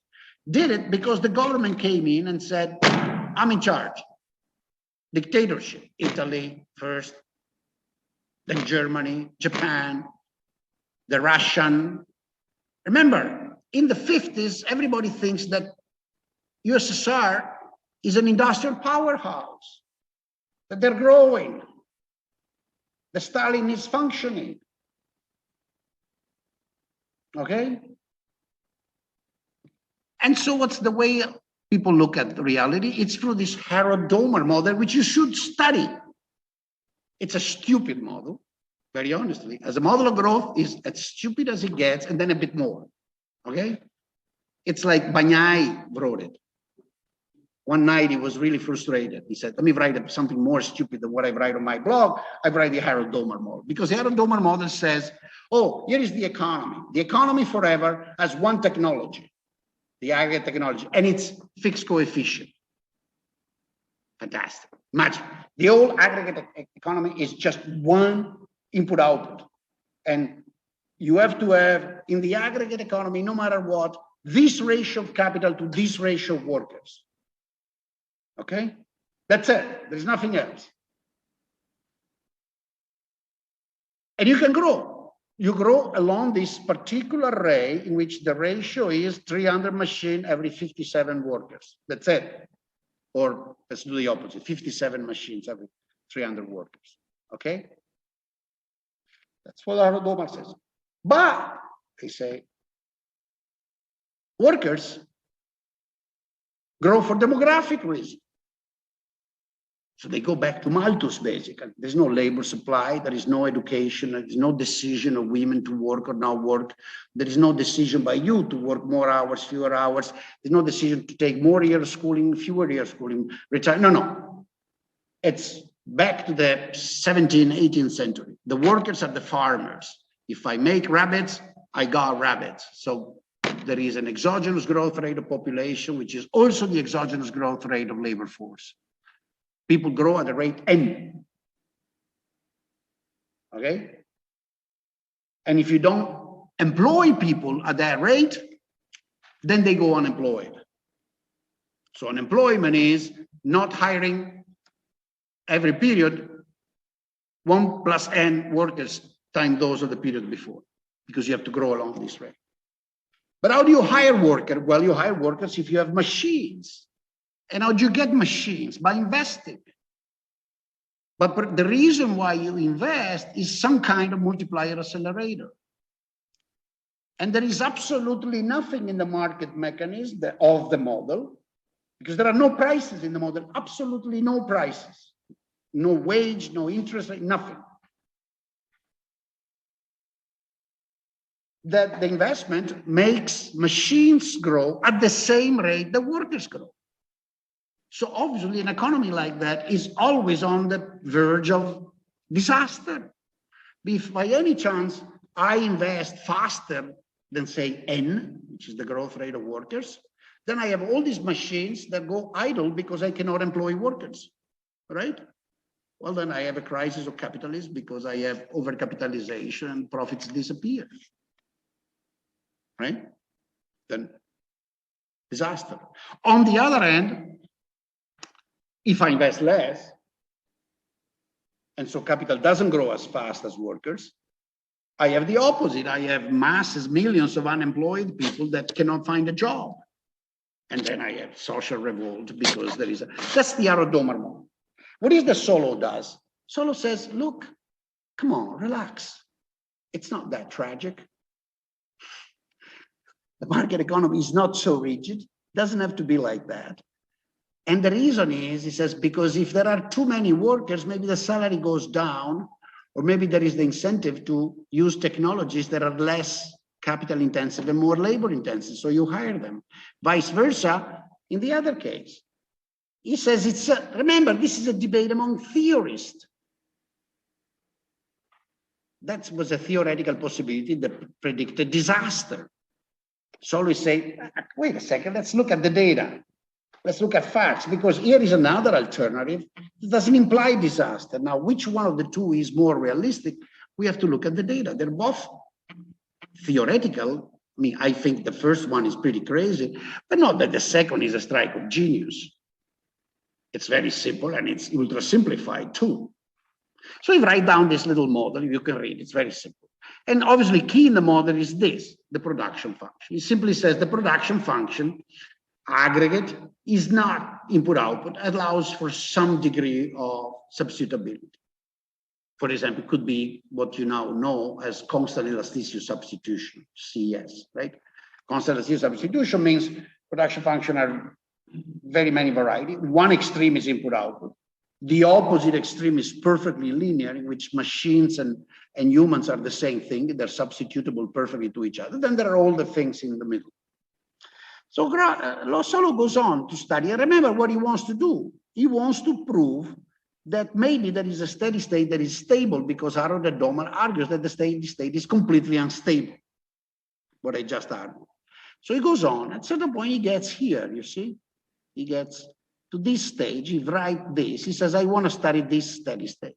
did it because the government came in and said, I'm in charge. Dictatorship. Italy first, then Germany, Japan, the Russian. Remember, in the 50s, everybody thinks that USSR is an industrial powerhouse, that they're growing, the Stalin is functioning. Okay? And so what's the way people look at reality, it's through this Harrod-Domer model, which you should study. It's a stupid model, very honestly. As a model of growth, is as stupid as it gets, and then a bit more, okay? It's like Bagnai wrote it. One night he was really frustrated. He said, let me write something more stupid than what I write on my blog. I write the Harrod-Domer model, because the Harrod-Domer model says, oh, here is the economy. The economy forever has one technology, the aggregate technology, and it's fixed coefficient. Fantastic. Imagine, the whole aggregate economy is just one input-output. And you have to have, in the aggregate economy, no matter what, this ratio of capital to this ratio of workers. Okay, that's it. There's nothing else. And you can grow. You grow along this particular array in which the ratio is 300 machines every 57 workers. That's it. Or let's do the opposite, 57 machines every 300 workers. Okay? That's what Harrod-Domer says. But, they say, workers grow for demographic reasons. So they go back to Malthus, basically. There's no labor supply, there is no education, there is no decision of women to work or not work. There is no decision by you to work more hours, fewer hours. There's no decision to take more years schooling, fewer years schooling, retire. No. It's back to the 17th, 18th century. The workers are the farmers. If I make rabbits, I got rabbits. So there is an exogenous growth rate of population, which is also the exogenous growth rate of labor force. People grow at the rate N. Okay? And if you don't employ people at that rate, then they go unemployed. So unemployment is not hiring every period 1 plus N workers times those of the period before, because you have to grow along this rate. But how do you hire workers? Well, you hire workers if you have machines. And how do you get machines? By investing. But the reason why you invest is some kind of multiplier accelerator. And there is absolutely nothing in the market mechanism of the model, because there are no prices in the model, absolutely no prices. No wage, no interest rate, nothing. That the investment makes machines grow at the same rate the workers grow. So obviously an economy like that is always on the verge of disaster. If by any chance I invest faster than say N, which is the growth rate of workers, then I have all these machines that go idle because I cannot employ workers, right? Well, then I have a crisis of capitalism because I have overcapitalization and profits disappear, right? Then disaster. On the other hand, if I invest less, and so capital doesn't grow as fast as workers, I have the opposite. I have masses, millions of unemployed people that cannot find a job. And then I have social revolt because there is a, that's the Harrod-Domer model. What is the Solo does? Solo says, look, come on, relax. It's not that tragic. The market economy is not so rigid. It doesn't have to be like that. And the reason is, he says, because if there are too many workers, maybe the salary goes down, or maybe there is the incentive to use technologies that are less capital intensive and more labor intensive, so you hire them. Vice versa, in the other case. He says it's, remember, this is a debate among theorists. That was a theoretical possibility that predicted disaster. So we say, wait a second, let's look at the data. Let's look at facts, because here is another alternative. It doesn't imply disaster. Now, which one of the two is more realistic? We have to look at the data. They're both theoretical. I mean, I think the first one is pretty crazy, but not that the second is a strike of genius. It's very simple and it's ultra simplified too. So you write down this little model, you can read, it's very simple. And obviously key in the model is this, the production function. It simply says the production function aggregate is not input-output, allows for some degree of substitutability. For example, it could be what you now know as constant elasticity substitution, CS, right? Constant elasticity substitution means production function are very many variety. One extreme is input-output. The opposite extreme is perfectly linear, in which machines and humans are the same thing. They're substitutable perfectly to each other. Then there are all the things in the middle. So Lo Solo goes on to study, and remember what he wants to do. He wants to prove that maybe there is a steady state that is stable, because Harold and Domar argues that the steady state is completely unstable, what I just argued. So he goes on. At a certain point, he gets here, you see? He gets to this stage, he writes this. He says, I want to study this steady state.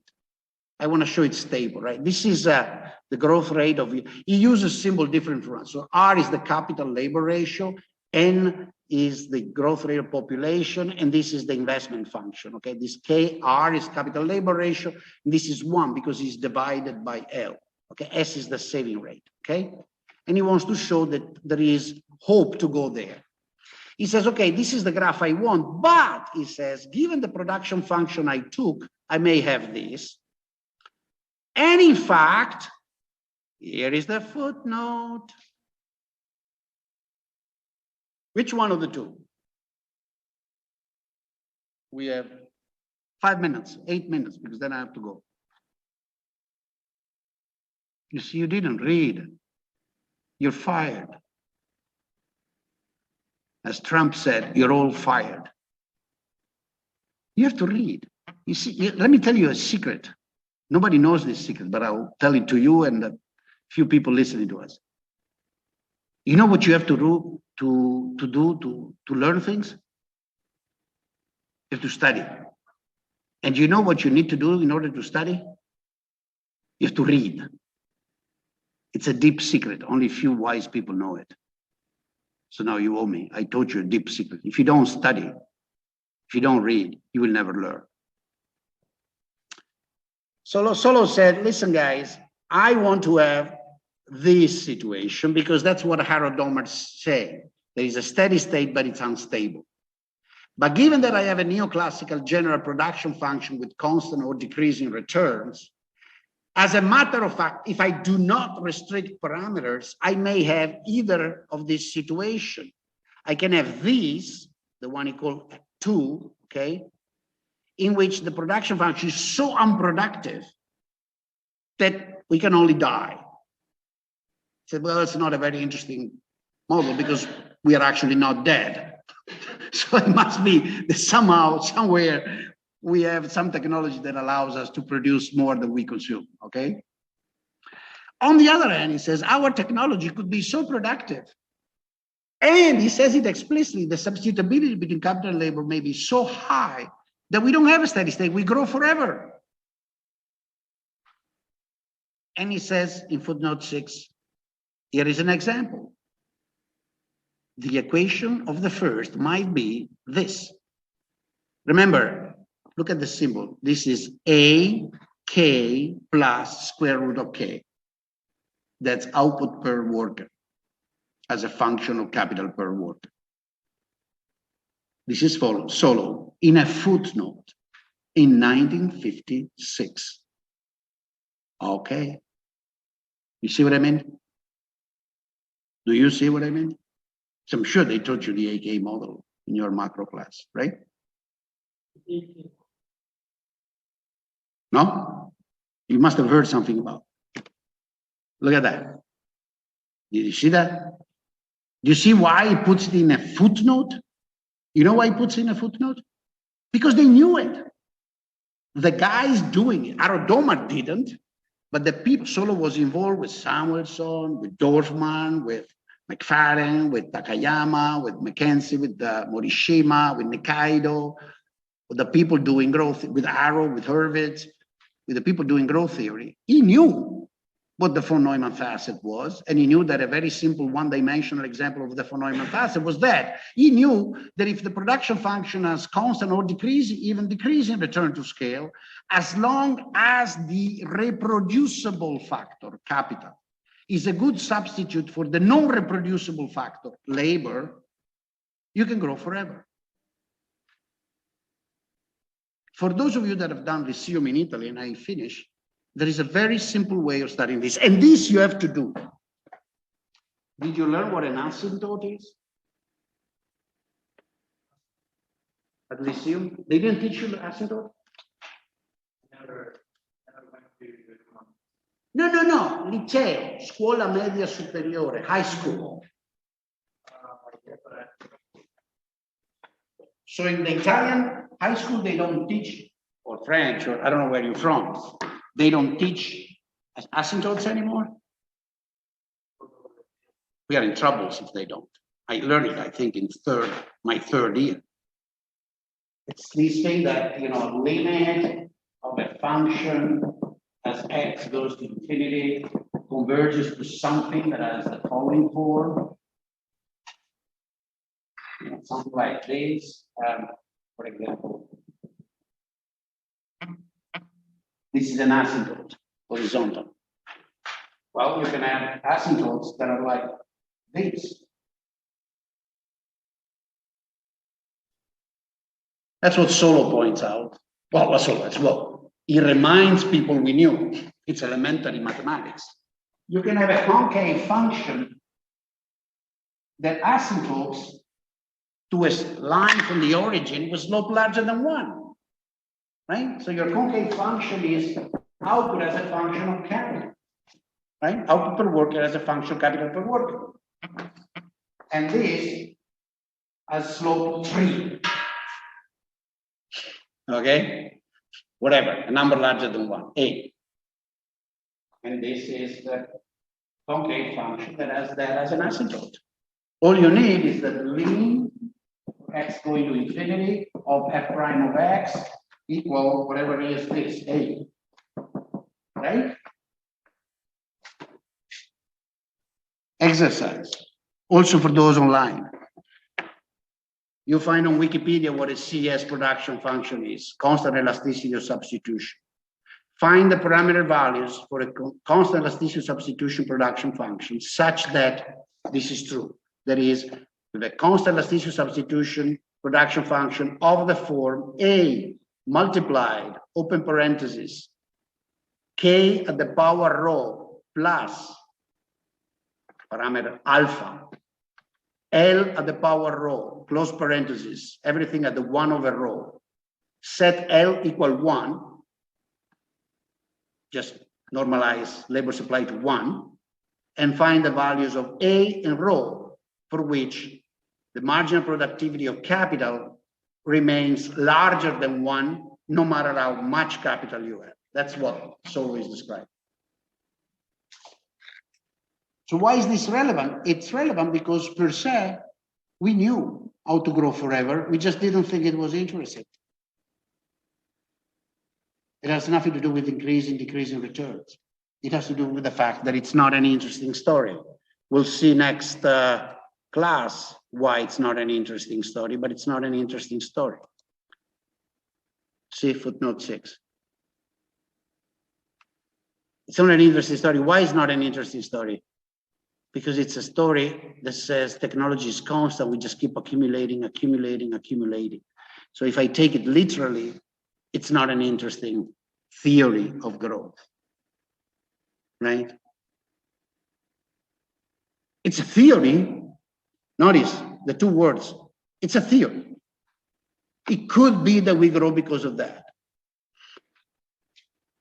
I want to show it stable, right? This is the growth rate of, he uses symbol different from us. So R is the capital labor ratio, N is the growth rate of population, and this is the investment function, okay? This KR is capital labor ratio, and this is 1 because it's divided by L, okay? S is the saving rate, okay? And he wants to show that there is hope to go there. He says, okay, this is the graph I want, but he says, given the production function I took, I may have this. And in fact, here is the footnote. Which one of the two? We have 5 minutes, 8 minutes, because then I have to go. You see, you didn't read. You're fired. As Trump said, you're all fired. You have to read. You see, let me tell you a secret. Nobody knows this secret, but I'll tell it to you and a few people listening to us. You know what you have to do to learn things? You have to study. And you know what you need to do in order to study? You have to read. It's a deep secret. Only few wise people know it. So now you owe me. I taught you a deep secret. If you don't study, if you don't read, you will never learn. So Solo said, listen, guys, I want to have this situation because that's what Harold Dommer's saying. There is a steady state, but it's unstable. But given that I have a neoclassical general production function with constant or decreasing returns, as a matter of fact, if I do not restrict parameters, I may have either of this situation. I can have these, the one equal 2, okay, in which the production function is so unproductive that we can only die. I said, well, it's not a very interesting model because we are actually not dead. So it must be that somehow, somewhere, we have some technology that allows us to produce more than we consume, okay? On the other hand, he says, our technology could be so productive. And he says it explicitly, the substitutability between capital and labor may be so high that we don't have a steady state, we grow forever. And he says in footnote 6, here is an example. The equation of the first might be this. Remember, look at the symbol. This is AK plus square root of K. That's output per worker as a function of capital per worker. This is Solo in a footnote in 1956. Okay. You see what I mean? Do you see what I mean? So I'm sure they taught you the AK model in your macro class, right? No? You must have heard something about it. Look at that. Did you see that? Do you see why he puts it in a footnote? You know why he puts it in a footnote? Because they knew it. The guys doing it, Arodoma didn't, but the people, Solo was involved with Samuelson, with Dorfman, with McFadden, with Takayama, with Mackenzie, with Morishima, with Nikaido, with the people doing growth, with Arrow, with Hurwitz, with the people doing growth theory. He knew what the von Neumann facet was, and he knew that a very simple one-dimensional example of the von Neumann facet was that. He knew that if the production function is constant or decreasing, even decreasing return to scale, as long as the reproducible factor, capital, is a good substitute for the non-reproducible factor, labor, you can grow forever. For those of you that have done Lyceum in Italy, and I finish, there is a very simple way of studying this, and this you have to do. Did you learn what an asymptote is? At Lyceum? They didn't teach you the asymptote? Never went to No. Liceo, scuola media superiore, high school. yeah, but So in the Italian high school, they don't teach, or French, or I don't know where you're from. They don't teach asymptotes anymore. We are in troubles if they don't. I learned it, I think, in my third year. It's this thing that, limit of a function as x goes to infinity converges to something that has the following form. Something like this, for example. This is an asymptote, horizontal. Well, you can have asymptotes that are like this. That's what Solo points out. Well, he reminds people we knew. It's elementary mathematics. You can have a concave function that asymptotes to a line from the origin with slope larger than 1. Right? So your concave function is output as a function of capital. Right? Output per worker as a function of capital per worker. And this has slope 3. Okay? Whatever, a number larger than 1, 8. And this is the concave function that has that as an asymptote. All you need is the limit x going to infinity of f prime of x equal whatever is this, 8. Right? Exercise. Also for those online. You find on Wikipedia what a CS production function is, constant elasticity of substitution. Find the parameter values for a constant elasticity of substitution production function such that this is true. That is, the constant elasticity of substitution production function of the form A multiplied, open parenthesis, K at the power rho plus parameter alpha, L at the power rho, close parenthesis, everything at the 1 over rho, set L equal 1, just normalize labor supply to 1, and find the values of A and rho for which the marginal productivity of capital remains larger than 1, no matter how much capital you have. That's what Solo is describing. So why is this relevant? It's relevant because per se, we knew how to grow forever. We just didn't think it was interesting. It has nothing to do with increasing, decreasing returns. It has to do with the fact that it's not an interesting story. We'll see next class why it's not an interesting story, but it's not an interesting story. See footnote 6. It's not an interesting story. Why is not an interesting story? Because it's a story that says technology is constant. We just keep accumulating. So if I take it literally, it's not an interesting theory of growth, right? It's a theory. Notice the two words. It's a theory. It could be that we grow because of that.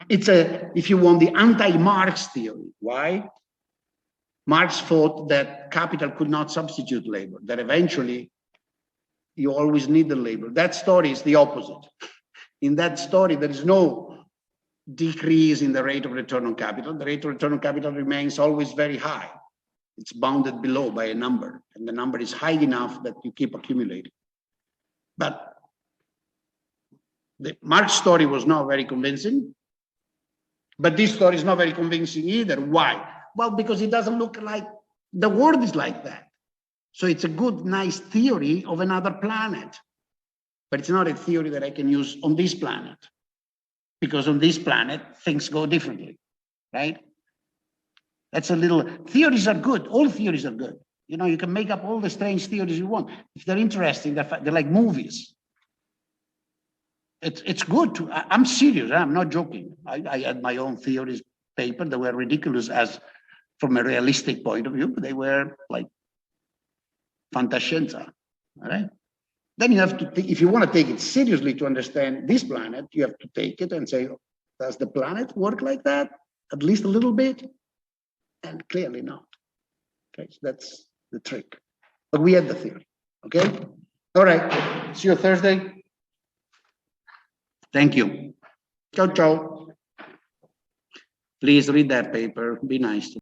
It's if you want, the anti-Marx theory. Why? Marx thought that capital could not substitute labor, that eventually you always need the labor. That story is the opposite. In that story, there is no decrease in the rate of return on capital. The rate of return on capital remains always very high. It's bounded below by a number, and the number is high enough that you keep accumulating. But the Marx story was not very convincing, but this story is not very convincing either. Why? Well, because it doesn't look like the world is like that. So it's a good, nice theory of another planet, but it's not a theory that I can use on this planet, because on this planet, things go differently, right? That's a little, theories are good. All theories are good. You know, you can make up all the strange theories you want. If they're interesting, they're like movies. It's good to, I'm serious, I'm not joking. I had my own theories paper that were ridiculous as from a realistic point of view, but they were like fantascienza, all right? Then you have to, if you want to take it seriously to understand this planet, you have to take it and say, does the planet work like that? At least a little bit? And clearly not. Okay, so that's the trick. But we had the theory. Okay? All right. See you Thursday. Thank you. Ciao, ciao. Please read that paper. Be nice to